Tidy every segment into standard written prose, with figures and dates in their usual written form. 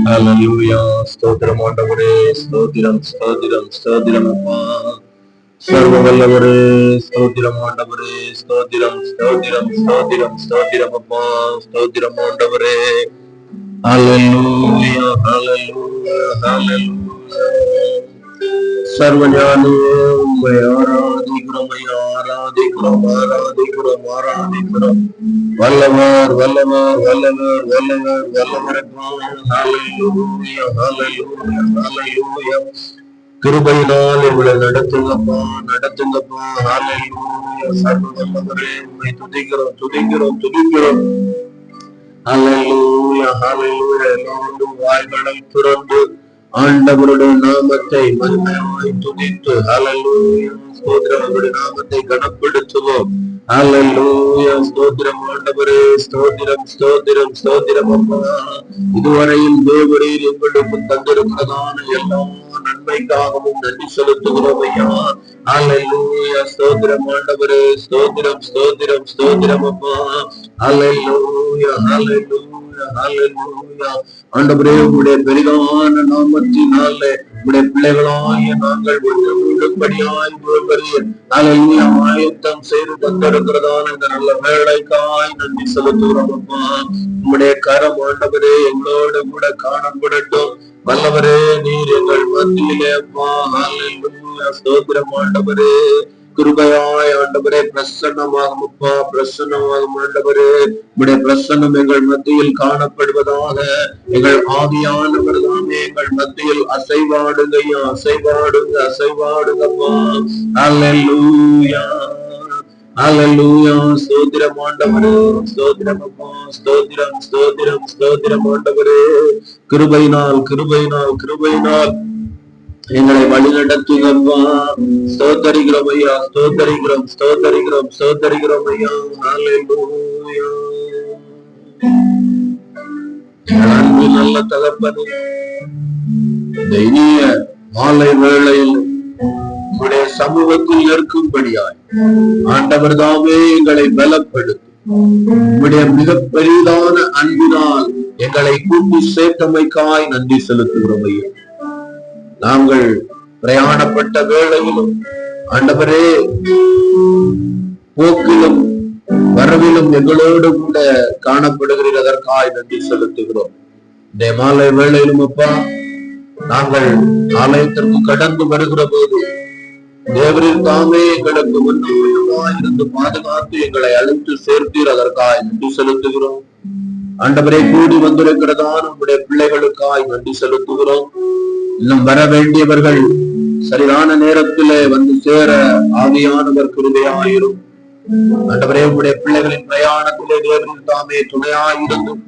ஹல்லேலூயா. ஸ்தோத்திரம் ஆண்டவரே, ஸ்தோத்திரம் ஸ்தோத்திரம் ஸ்தோத்திரம் அப்பா. சர்வ வல்லவரே, ஸ்தோத்திரம் ஆண்டவரே, ஸ்தோத்திரம் ஸ்தோத்திரம் ஸ்தோத்திரம் ஸ்தோத்திரம் அப்பா, ஸ்தோத்திரம் ஆண்டவரே. ஹல்லேலூயா ஹல்லேலூயா ஹல்லேலூயா. சர்வஞானியே உம்மை ஆராதிக்கிறோம் ஐயா, ஆராதிக்கிறோம் ஆராதிக்கிறோம் ஆராதிக்கிறோம். வல்லவர் வல்லவர் வல்லவர் வல்லவர் வல்லவர். ஹல்லேலூயா ஹல்லேலூயா ஹல்லேலூயா. கிருபையினால் எங்களை நடத்துங்கப்பா நடத்துங்கப்பா. ஹல்லேலூயா. சர்வ வல்லவரே உம்மை துதிக்கிறோம் துதிக்கிறோம் துதிக்கிறோம். ஹல்லேலூயா ஹல்லேலூயா. எல்லோரும் வாய்களை திறந்து ஆண்டவருடைய நாமத்தை மகிமையாய் துதித்து ஹல்லேலூயா ஸ்தோத்திரம், அவருடைய நாமத்தை கனப்படுத்துவோம். ஹல்லேலூயா. ஸ்தோத்திரம் ஆண்டவரே, ஸ்தோத்திரம் ஸ்தோத்திரம் ஸ்தோத்திரம் அப்பா. இதுவரையில் தேவரீர் எங்களுக்கு தந்திருக்கிறதான எல்லா நன்மைக்காகவும் நன்றி செலுத்துகிறோம் ஐயா. ஹல்லேலூயா. ஸ்தோத்திரம் ஆண்டவரே, ஸ்தோத்திரம் ஸ்தோத்திரம் ஸ்தோத்திரம் அப்பா. ஹல்லேலூயா ஹல்லேலூயா ஹல்லேலூயா. ஆண்டவரே, உங்களுடைய பெரிதான நாமத்தினாலே உங்களுடைய பிள்ளைகளாகிய நாங்கள் விடுபடியாய் ஆயத்தம் செய்து தந்திருக்கிறதான இந்த நல்ல வேலைக்காய் நன்றி செலுத்துகிறோம் அப்பா. உங்களுடைய கரம் ஆண்டவரே எங்களோடு கூட காணப்படட்டும். வல்லவரே, நீர் எங்கள் மத்தியிலே அப்பா. ஹல்லேலூயா. ஸ்தோத்திரம் ஆண்டவரே. கிருபையாய் ஆண்டவரே பிரசன்னமாகும் அப்பா, பிரசன்னமாகும் ஆண்டவரே. உடைய பிரசன்னம் எங்கள் மத்தியில் காணப்படுவதாக. எங்கள் ஆவியானவர் தாமே எங்கள் மத்தியில் அசைவாடுங்க ஐயா, அசைவாடுங்க அசைவாடுங்கப்பா. ஹல்லேலூயா ஹல்லேலூயா. ஸ்தோத்திரம் ஆண்டவரே, ஸ்தோத்திரம் அப்பா, ஸ்தோத்திரம் ஸ்தோத்திரம் ஸ்தோத்திரம் ஆண்டவரே. கிருபையினால் கிருபையினால் கிருபையினால் எங்களை வழி நடத்துங்கப்பா. ஸ்தோத்தரிக்கிறோம் ஐயா, ஸ்தோத்தரிக்கிறோம் ஸ்தோத்தரிக்கிறோம் ஸ்தோத்தரிக்கிறோம் ஐயா. ஹல்லேலூயா. அன்பு நல்ல தகப்பனே, இந்த இனிய மாலை வேளையில் உடைய சமூகத்தில் இருக்கும்படியாய் ஆண்டவர் தாமே எங்களை பலப்படுத்தி உடைய மிக பெரிதான அன்பினால் எங்களை கூட்டி சேர்த்தமைக்காய் நன்றி செலுத்துகிறோம் ஐயா. நாங்கள் பிரயாணப்பட்ட வேளையிலும் ஆண்டவரே போக்கிலும் வரவிலும் எங்களோடு கூட காணப்படுகிறீர், அதற்காய் நன்றி செலுத்துகிறோம். இந்த மாலை வேளையிலும் அப்பா, நாங்கள் ஆலயத்திற்கு கடந்து வருகிற போது தேவரின் தாமே எங்களுக்கு முன்னுமாய் இருந்து பாதுகாத்து எங்களை அழைத்து சேர்த்தீர், அதற்காய் நன்றி செலுத்துகிறோம். ஆண்டவரை கூடி வந்திருக்கிறதான உங்களுடைய பிள்ளைகளுக்காய் நன்றி செலுத்துகிறோம். இன்னும் வர வேண்டியவர்கள் சரியான நேரத்திலே வந்து சேர ஆவியானவர் கிருபையாயிரும். ஆண்டவரே, உங்களுடைய பிள்ளைகளின் பிரயாணத்திலே தேவரின் தாமே துணையாயிருந்தும்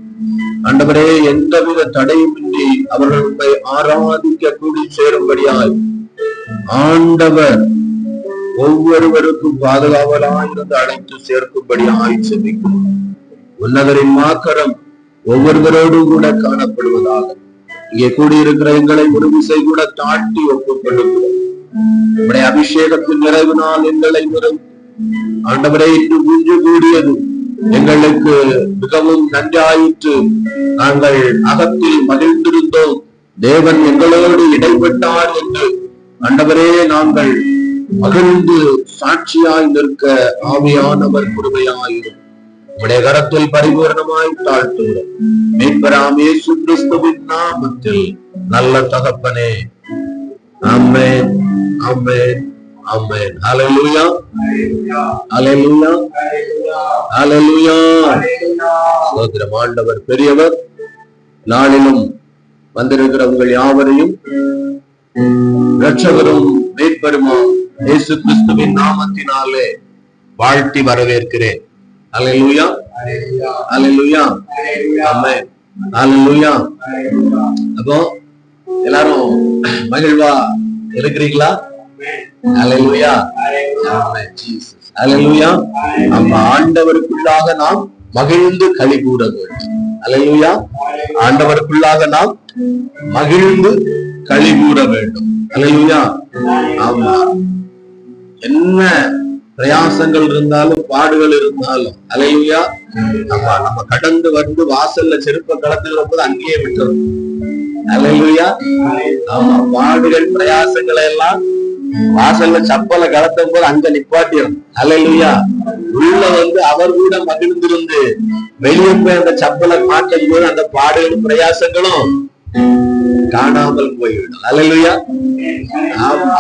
ஆண்டவரே எந்தவித தடையுமின்றி அவர்கள் உண்மை ஆராதிக்க கூடி சேரும்படியாய் ஆண்டவர் ஒவ்வொருவருக்கும் பாதுகாவலாயிருந்து அழைத்து சேர்க்கும்படியாய் செபிக்கும். உன்னதரின் மாக்கரம் ஒவ்வொருவரோடும் கூட காணப்படுவதாக இங்கே கூடியிருக்கிற எங்களை ஒரு விசை கூட தாட்டி ஒப்புக்கொள்ளுகிறோம். உடைய அபிஷேகத்தின் நிறைவினால் எங்களை நிறும் ஆண்டவரை இன்று குஞ்சு கூடியது எங்களுக்கு மிகவும் நன்றாயிற்று. நாங்கள் அகத்தில் மகிழ்ந்திருந்தோம், தேவன் எங்களோடு இடைப்பட்டார் என்று ஆண்டவரே நாங்கள் மகிழ்ந்து சாட்சியாய் நிற்க ஆவியானவர் கிருபையாயிரும். உடைய கரத்தில் பரிபூர்ணமாய் தாழ்த்துகிறோம் மீட்பராம் இயேசு கிறிஸ்துவின் நாமத்தில் நல்ல தகப்பனே. ஆமென் ஆமென் ஆமென். ஹல்லேலூயா ஹல்லேலூயா ஹல்லேலூயா. ஸ்தோத்திரம். ஆண்டவர் பெரியவர். நாளிலும் வந்திருக்கிற உங்கள் யாவரையும் இரட்சகரும் மீட்பருமாம் இயேசு கிறிஸ்துவின் நாமத்தினாலே வாழ்த்தி வரவேற்கிறேன். ஹல்லேலூயா ஹல்லேலூயா ஆமென் ஹல்லேலூயா. அப்போ எல்லாரும் மகிழ்வா இருக்கிறீங்களா? ஹல்லேலூயா ஆமென் ஜீசஸ். ஹல்லேலூயா. நம்ம ஆண்டவருக்குள்ளாக நாம் மகிழ்ந்து களி கூற வேண்டும். ஹல்லேலூயா. ஆண்டவருக்குள்ளாக நாம் மகிழ்ந்து களி கூற வேண்டும். ஹல்லேலூயா. ஆமா, என்ன பிரயாசங்கள் இருந்தாலும் பாடுகள் இருந்தாலும் ஹல்லேலூயா நம்ம கடந்து வந்து வாசல்ல செருப்ப கலந்துகிற போது அங்கேயே விட்டுறோம். அல்லேலூயா. ஆமா, பாடுகள் பிரயாசங்களை எல்லாம் வாசல்ல சப்பலை கலத்தும் போது அங்க நிப்பாட்டிடும். அல்லேலூயா. உள்ள அவர் கூட மகிழ்ந்திருந்து வெளியே போய் அந்த சப்பலை மாட்டும் போது அந்த பாடுகளும் பிரயாசங்களும் காணாமல் போய்விடும். அல்லேலூயா. ஆமா,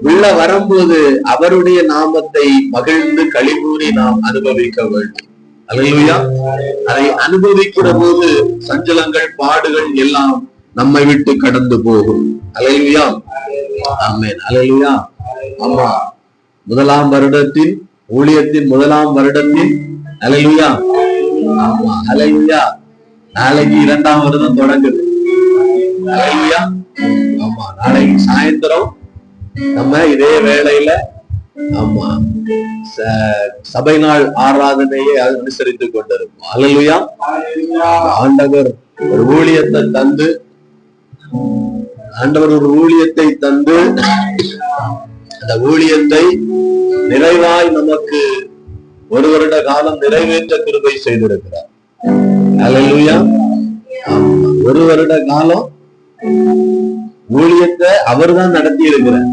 உள்ள வரும்போது அவருடைய நாமத்தை மகிழ்ந்து களிகூறி நாம் அனுபவிக்க வேண்டும். அல்லேலூயா. அதை அனுபவிக்கிற போது சஞ்சலங்கள் பாடுகள் எல்லாம் நம்மை விட்டு கடந்து போகும். அல்லேலூயா. ஆமென். அல்லேலூயா. ஆமா, முதலாம் வருடத்தின் ஊழியத்தின் முதலாம் வருடத்தின் அல்லேலூயா. ஆமா, அல்லேலூயா. நாளைக்கு 2ஆம் வருடம் தொடங்குது. அல்லேலூயா. ஆமா, நாளைக்கு சாயந்தரம் நம்ம இதே வேளையில ஆமா சபை நாள் ஆராதனையை அனுசரித்துக் கொண்டிருப்போம். அல்லேலூயா. ஆண்டவர் ஒரு ஊழியத்தை தந்து அந்த ஊழியத்தை நிறைவாய் நமக்கு ஒரு வருட காலம் நிறைவேற்ற கிருபை செய்திருக்கிறார். அல்லேலூயா. ஒரு வருட காலம் ஊழியத்தை அவர் தான் நடத்தி இருக்கிறார்.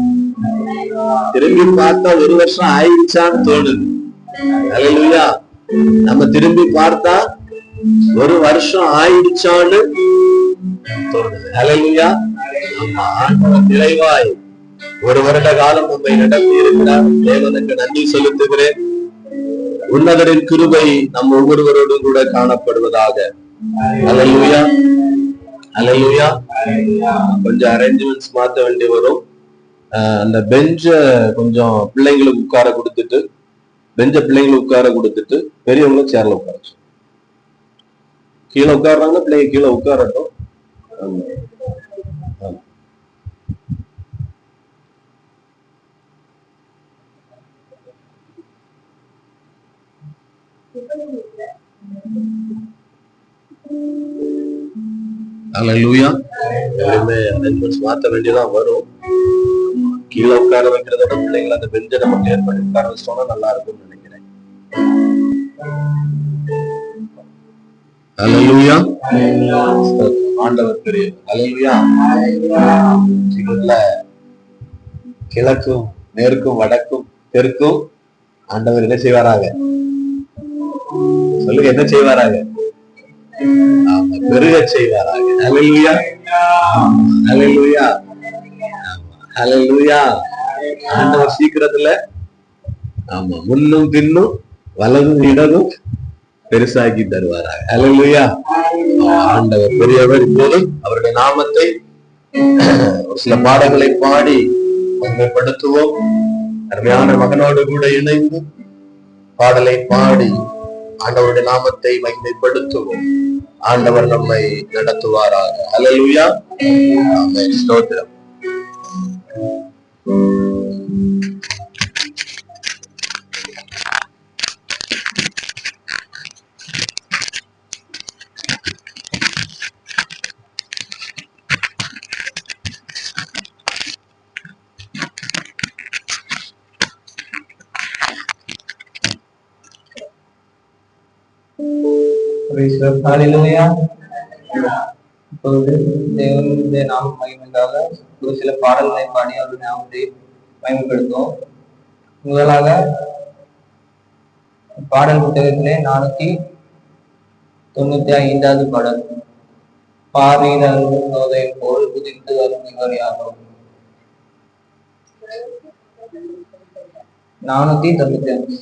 திரும்பி பார்த்தா 1 வருஷம் ஆயிடுச்சான்னு தோணுது. அல்லேலூயா. நம்ம திரும்பி பார்த்தா 1 வருஷம் ஆயிடுச்சான்னு தோணுது. அல்லேலூயா. நம்ம ஆண்டவர் நிறைவாய் 1 வருட காலம் நம்மை நடத்தி இருக்கிறார். தேவனுக்கு நன்றி செலுத்துகிறேன். உன்னதரின் கிருபை நம் ஒவ்வொருவரோடும் கூட காணப்படுவதாக. அல்லேலூயா. அல்லேலூயா. கொஞ்சம் அரேஞ்ச்மெண்ட்ஸ் மாற்ற வேண்டி வரும். அந்த பெஞ்ச கொஞ்சம் பிள்ளைங்களுக்கு உட்கார கொடுத்துட்டு பெரியவங்களும் சேர்ல உட்கார, கீழே உட்காடுறாங்கன்னா பிள்ளைங்க கீழே உட்காரட்டும். அல்லேலூயா. எல்லாருமே அரேஞ்ச்மெண்ட்ஸ் மாற்ற வேண்டியதான் வரும். கீழே உட்கார வைக்கிறத விட பிள்ளைங்களை அந்த பெஞ்சை நம்ம கிளியர் பண்ணி உட்கார வச்சோம்னா நல்லா இருக்கும்னு நினைக்கிறேன். அல்லேலூயா. ஆண்டவர் பெரிய. அல்லேலூயா. கிழக்கும் மேற்கும் வடக்கும் தெற்கும் ஆண்டவர் என்ன செய்வாராக? சொல்லுங்க, என்ன செய்வாராக? ஆமா, பெருக செய்வாராக. அல்லேலூயா. அல்லேலூயா. அல்லேலூயா. ஆண்டவர் சீக்கிரத்துல ஆமா முன்னும் பின்னும் வலதும் இடதும் பெருசாக்கி தருவாராக. அல்லேலூயா. ஆண்டவர் பெரியவர். இப்போதும் அவருடைய நாமத்தை ஒரு சில பாடங்களை பாடி மகிமைப்படுத்துவோம். அருமையான மகனோடு கூட இணைந்து பாடலை பாடி ஆண்டவருடைய நாமத்தை மகிமைப்படுத்துவோம். ஆண்டவர் நம்மை நடத்துவாராக. அல்லேலூயா. ஆமென். ஸ்தோத்திரம். இப்பொழுது தேவனுடைய நாமம் மகிமைக்காக ஒரு சில பாடல்களை பாடி அவருடைய நாமத்தை மகிமைப்படுத்துவோம். முதலாக பாடல் புத்தகத்திலே 495வது பாடல், பார்வையில் அருகும் சோதை போல் குதித்து அருமையாகும். 495.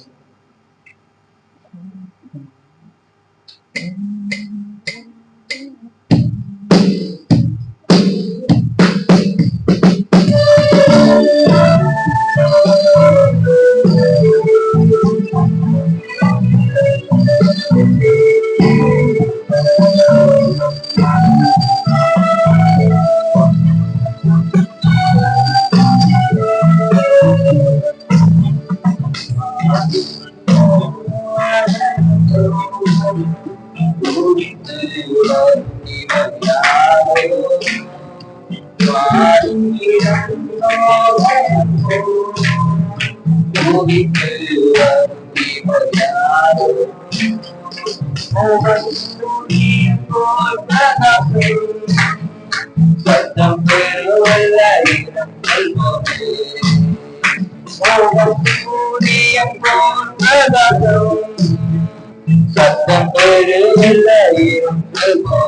சத்தம் பெருவல்ல இனம் கொள்வோமே. மோகம் சூரியம் போல் பிரகாசம் சத்தம் பெருவல்ல இனம் கொள்வோமே.